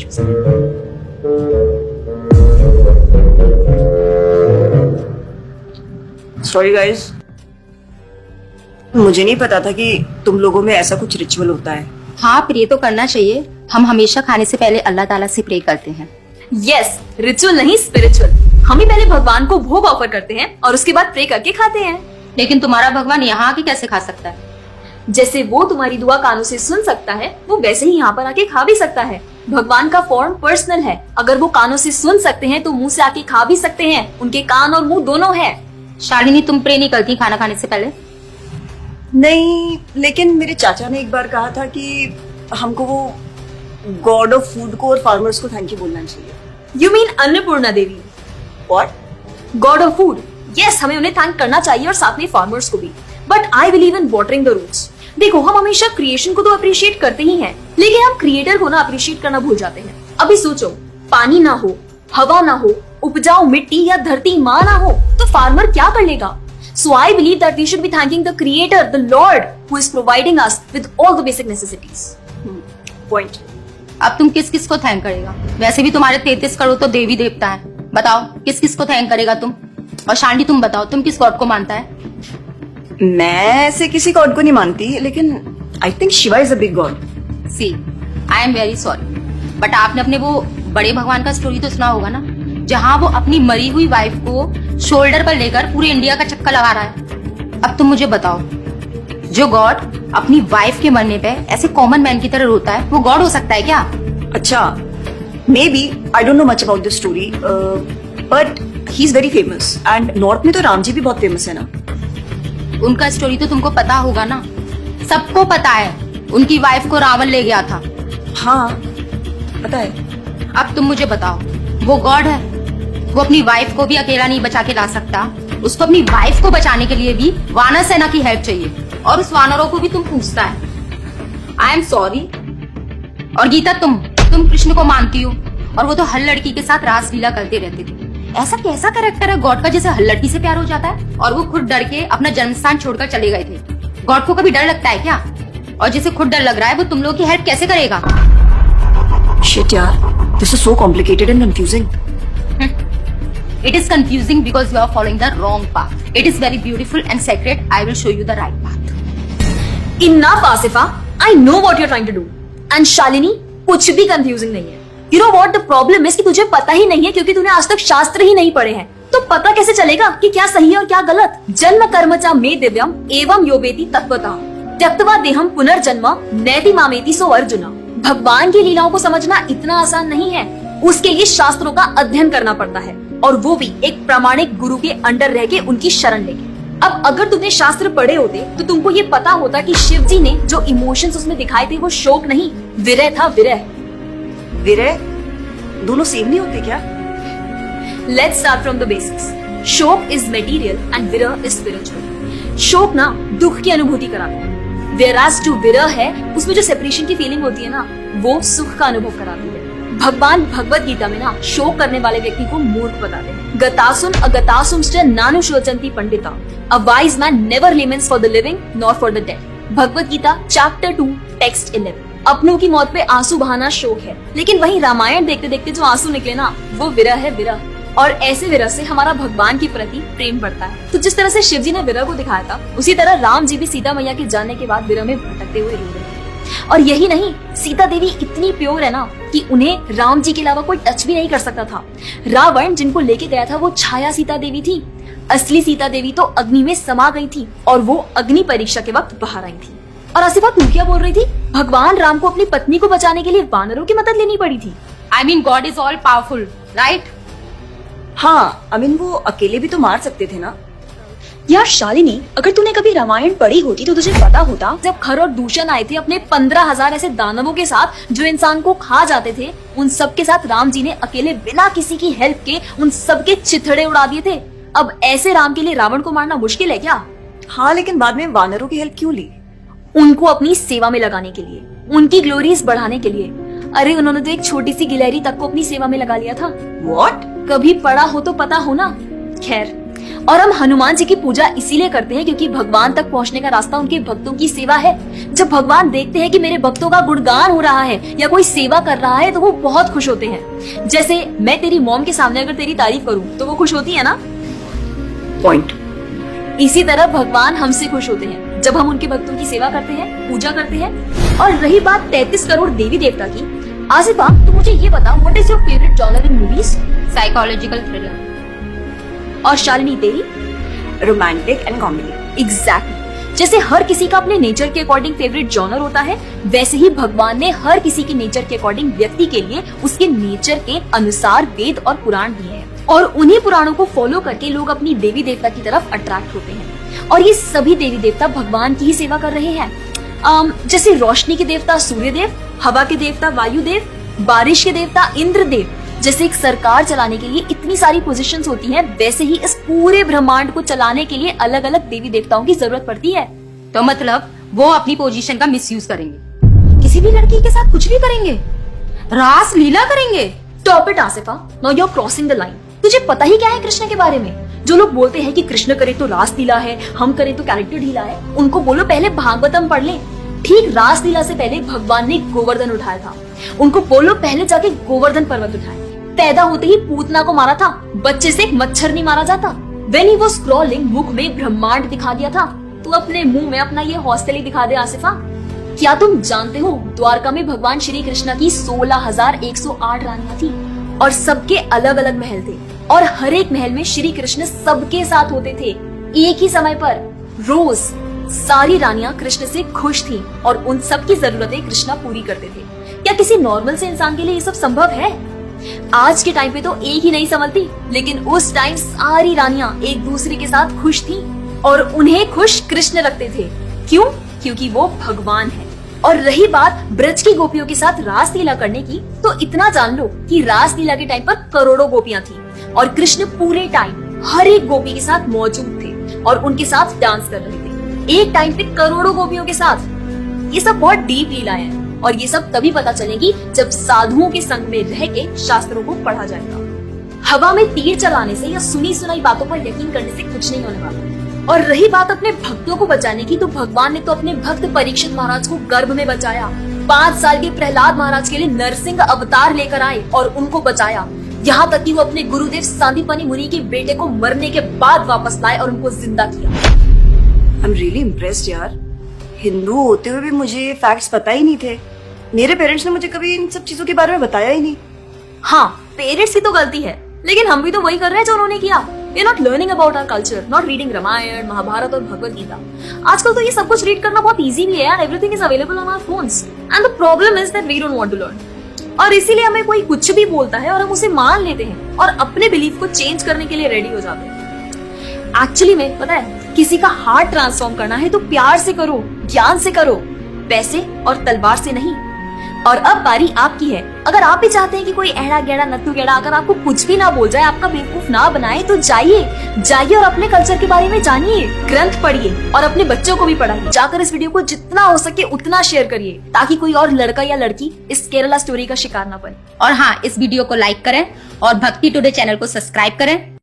Interest. Sorry guys, मुझे नहीं पता था कि तुम लोगों में ऐसा कुछ रिचुअल होता है। हाँ, प्रे तो करना चाहिए। हम हमेशा खाने से पहले अल्लाह ताला से प्रे करते हैं। यस, रिचुअल नहीं स्पिरिचुअल। हम ही पहले भगवान को भोग ऑफर करते हैं और उसके बाद प्रे करके खाते हैं। लेकिन तुम्हारा भगवान यहाँ आके कैसे खा सकता है? जैसे वो तुम्हारी दुआ कानों से सुन सकता है, वो वैसे ही यहाँ पर आके खा भी सकता है। भगवान का फॉर्म पर्सनल है। अगर वो कानों से सुन सकते हैं तो मुंह से आके खा भी सकते हैं। उनके कान और मुंह दोनों है। शालिनी, तुम प्रे नहीं करती खाना खाने से पहले? नहीं, लेकिन मेरे चाचा ने एक बार कहा था कि हमको वो गॉड ऑफ फूड को और फार्मर्स को थैंक यू बोलना चाहिए। You mean Annapurna Devi? What? God of food. Yes, हमें उन्हें थैंक करना चाहिए और साथ में फार्मर्स को भी। But I believe in watering the roots. देखो, हम हमेशा क्रिएशन को तो अप्रिशिएट करते ही हैं, लेकिन हम क्रिएटर को ना अप्रिशिएट करना भूल जाते हैं। अभी सोचो, पानी ना हो, हवा ना हो, उपजाऊ मिट्टी या धरती माँ ना हो, तो फार्मर क्या कर लेगा? So I believe that we should be thanking the Creator, the Lord, who is providing us with all the basic necessities. Point. अब तुम किस किस को थैंक करेगा? वैसे भी तुम्हारे 33 करोड़ तो देवी देवता है। बताओ, किस किस को थैंक करेगा तुम? और शांति, तुम बताओ, तुम किस गॉड को मानता है? मैं ऐसे किसी गॉड को नहीं मानती, लेकिन I think Shiva is a big god. See, I am very sorry, but आपने अपने वो बड़े भगवान का स्टोरी तो सुना होगा ना, जहाँ वो अपनी मरी हुई वाइफ को शोल्डर पर लेकर पूरे इंडिया का चक्कर लगा रहा है। अब तुम मुझे बताओ, जो गॉड अपनी वाइफ के मरने पे ऐसे कॉमन मैन की तरह रोता है, वो गॉड हो सकता है क्या? अच्छा, may be, I don't know much about this story, but he is very famous. And north में तो राम जी भी बहुत फेमस है ना। उनका स्टोरी तो तुमको पता होगा ना, सबको पता है। उनकी वाइफ को रावण ले गया था। हाँ, पता है। अब तुम मुझे बताओ, वो गॉड है? वो अपनी वाइफ को भी अकेला नहीं बचा के ला सकता। उसको अपनी वाइफ को बचाने के लिए भी वानर सेना की हेल्प चाहिए, और उस वानरों को भी तुम पूछता है। I am sorry. और गीता, तुम कृष्ण को मानती हो, और वो तो हर लड़की के साथ रासलीला करते रहते थे। ऐसा कैसा कैरेक्टर है गॉड का जिसे हर लड़की से प्यार हो जाता है? और वो खुद डर के अपना जन्मस्थान छोड़कर चले गए थे। गॉड को कभी डर लगता है क्या? और जिसे खुद डर लग रहा है, वो तुम लोगों की हेल्प कैसे करेगा? शिट यार, this is so complicated and confusing. It is confusing because you are following the wrong path. It is very beautiful and sacred. I will show you the right path. Enough, Asifa. I know what you're trying to do. And Shalini, कुछ भी confusing नहीं है। You know what the problem is कि तुझे पता ही नहीं है, क्योंकि तूने आज तक शास्त्र ही नहीं पढ़े हैं। तो पता कैसे चलेगा कि क्या सही है और क्या गलत? जन्म कर्म च मे दिव्यम एवं योवेति तत्वतः त्यक्त्वा देहम पुनर्जन्म नैति मामेति सो अर्जुन। भगवान की लीलाओं को समझना इतना आसान नहीं है। उसके लिए शास्त्रों का अध्ययन करना पड़ता है, और वो भी एक प्रामाणिक गुरु के अंडर रह के उनकी शरण लेके। अब अगर तुमने शास्त्र पढ़े होते तो तुमको ये पता होता कि शिव जी ने जो इमोशंस उसमें दिखाए थे वो शोक नहीं, विरह था। विरह विरह दोनों सेम नहीं होते क्या? Let's start from the basics. शोक इज मटेरियल एंड विरह इज स्पिरिचुअल। शोक ना दुख की अनुभूति कराता है, whereas जो विरह है उसमें जो सेपरेशन की फीलिंग होती है ना, वो सुख का अनुभव कराती है। भगवान भगवत गीता में ना शोक करने वाले व्यक्ति को मूर्ख बताते हैं। गतासुन अगतासुंश्च नानु शोचन्ति Pandita. A wise man never laments for the living nor for the dead. Bhagavad Gita chapter 2 text 11। अपनों की मौत पे आंसू बहाना शोक है, लेकिन वही रामायण देखते देखते जो आंसू निकले ना, वो विरह है, विरह। और ऐसे विरह से हमारा भगवान के प्रति प्रेम बढ़ता है। तो जिस तरह से शिव जी ने विरह को दिखाया था, उसी तरह राम जी भी सीता मैया के जाने के बाद विरह में भटकते हुए रो रहे हैं। और यही नहीं, सीता देवी इतनी प्योर है ना कि उन्हें राम जी के अलावा कोई टच भी नहीं कर सकता था। रावण जिनको लेके गया था वो छाया सीता देवी थी। असली सीता देवी तो अग्नि में समा गई थी, और वो अग्नि परीक्षा के वक्त बाहर आई थी। और आसिफा, तू क्या बोल रही थी? भगवान राम को अपनी पत्नी को बचाने के लिए वानरों की मदद लेनी पड़ी थी। I mean, God is all powerful, right? हाँ, आई मीन वो अकेले भी तो मार सकते थे ना। यार शालिनी, अगर तूने कभी रामायण पढ़ी होती तो तुझे पता होता, जब खर और दूषण आए थे अपने 15,000 ऐसे दानवों के साथ जो इंसान को खा जाते थे, उन सब के साथ राम जी ने अकेले बिना किसी की हेल्प के उन सबके चिथड़े उड़ा दिए थे। अब ऐसे राम के लिए रावण को मारना मुश्किल है क्या? हाँ, लेकिन बाद में वानरों की हेल्प क्यों ली? उनको अपनी सेवा में लगाने के लिए, उनकी ग्लोरीज बढ़ाने के लिए। अरे उन्होंने तो एक छोटी सी गिलहरी तक को अपनी सेवा में लगा लिया था। What? कभी पढ़ा हो तो पता हो ना। खैर, और हम हनुमान जी की पूजा इसीलिए करते हैं क्योंकि भगवान तक पहुंचने का रास्ता उनके भक्तों की सेवा है। जब भगवान देखते हैं कि मेरे भक्तों का गुणगान हो रहा है या कोई सेवा कर रहा है तो वो बहुत खुश होते हैं। जैसे मैं तेरी मॉम के सामने अगर तेरी तारीफ करूं तो वो खुश होती है ना। पॉइंट। इसी तरह भगवान हमसे खुश होते हैं जब हम उनके भक्तों की सेवा करते हैं, पूजा करते हैं। और रही बात 33 करोड़ देवी देवता की, आसिफा तो मुझे ये बता, what is your favourite genre in movies? Psychological thriller. और शालिनी तेरी? Romantic and comedy. एग्जैक्टली। जैसे हर किसी का अपने नेचर के अकॉर्डिंग फेवरेट जॉनर होता है, वैसे ही भगवान ने हर किसी के नेचर के अकॉर्डिंग व्यक्ति के लिए उसके नेचर के अनुसार वेद और पुराण दिए हैं। और उन्हीं पुराणों को फॉलो करके लोग अपनी देवी देवता की तरफ अट्रैक्ट होते हैं। और ये सभी देवी देवता भगवान की ही सेवा कर रहे हैं। जैसे रोशनी के देवता सूर्य देव, हवा के देवता वायु देव, बारिश के देवता इंद्र देव। जैसे एक सरकार चलाने के लिए इतनी सारी पोजीशंस होती हैं, वैसे ही इस पूरे ब्रह्मांड को चलाने के लिए अलग अलग देवी देवताओं की जरूरत पड़ती है। तो मतलब वो अपनी पोजीशन का मिसयूज करेंगे, किसी भी लड़की के साथ कुछ भी करेंगे, रास लीला करेंगे। Stop it Asifa, now you are crossing the line. तुझे पता ही क्या है कृष्ण के बारे में? जो लोग बोलते हैं कि कृष्ण करे तो रास लीला है, हम करें तो कैरेक्टर ढीला है, उनको बोलो पहले भागवतम पढ़ ले। ठीक रास लीला से पहले भगवान ने गोवर्धन उठाया था, उनको बोलो पहले जाके गोवर्धन पर्वत उठाए। पैदा होते ही पूतना को मारा था, बच्चे से एक मच्छर नहीं मारा जाता। When he was crawling, मुख में ब्रह्मांड दिखा दिया था। तू अपने मुंह में अपना ये हॉस्टल ही दिखा दे आसिफा। क्या तुम जानते हो द्वारका में भगवान श्री कृष्ण की 16,108 रानियां थी और सबके अलग अलग महल थे और हर एक महल में श्री कृष्ण सबके साथ होते थे एक ही समय पर। रोज सारी रानियां कृष्ण से खुश थी और उन सब की जरूरतें कृष्णा पूरी करते थे। क्या किसी नॉर्मल से इंसान के लिए ये सब संभव है? आज के टाइम पे तो एक ही नहीं संभलती, लेकिन उस टाइम सारी रानियां एक दूसरे के साथ खुश थी और उन्हें खुश कृष्ण रखते थे। क्यों? क्योंकि वो भगवान है। और रही बात ब्रज की गोपियों के साथ रास लीला करने की, तो इतना जान लो कि रास लीला के टाइम पर करोड़ों गोपियां थी और कृष्ण पूरे टाइम हर एक गोपी के साथ मौजूद थे और उनके साथ डांस कर रहे थे एक टाइम पे करोड़ों गोपियों के साथ। ये सब बहुत डीप लीला है और ये सब तभी पता चलेगी जब साधुओं के संग में रह के शास्त्रों को पढ़ा जाएगा। हवा में तीर चलाने से या सुनी सुनाई बातों पर यकीन करने से कुछ नहीं होने वाला। और रही बात अपने भक्तों को बचाने की, तो भगवान ने तो अपने भक्त परीक्षित महाराज को गर्भ में बचाया। 5 साल के प्रहलाद महाराज के लिए नरसिंह अवतार लेकर आए और उनको बचाया। यहाँ तक कि वो अपने गुरुदेव सांदीपनि मुनि के बेटे को मरने के बाद वापस लाए और उनको जिंदा किया। आई एम रियली इम्प्रेस्ड यार। हिंदू होते हुए भी मुझे फैक्ट्स पता ही नहीं थे। मेरे पेरेंट्स ने मुझे कभी इन सब चीजों के बारे में बताया ही नहीं। हाँ, पेरेंट्स की तो गलती है, लेकिन हम भी तो वही कर रहे हैं जो उन्होंने किया। We are not learning about our culture, not reading Ramayan, Mahabharat और भगवत गीता। आजकल तो ये सब कुछ रीड करना बहुत इजी भी है यार। Everything is available on our phones, and the problem is that we don't want to learn। और इसीलिए हमें कोई कुछ भी बोलता है और हम उसे मान लेते हैं और अपने बिलीफ को चेंज करने के लिए रेडी हो जाते हैं। एक्चुअली में पता है, किसी का हार्ट ट्रांसफॉर्म करना है तो प्यार से करो, ज्ञान से करो, पैसे और तलवार से नहीं। और अब बारी आपकी है। अगर आप भी चाहते हैं कि कोई एड़ा गेड़ा नत्थु गेड़ा अगर आपको कुछ भी ना बोल जाए, आपका बेवकूफ ना बनाए, तो जाइए और अपने कल्चर के बारे में जानिए, ग्रंथ पढ़िए और अपने बच्चों को भी पढ़ाइए। जाकर इस वीडियो को जितना हो सके उतना शेयर करिए ताकि कोई और लड़का या लड़की इस केरला स्टोरी का शिकार ना बने। और हाँ, इस वीडियो को लाइक करें और भक्ति टुडे चैनल को सब्सक्राइब करें।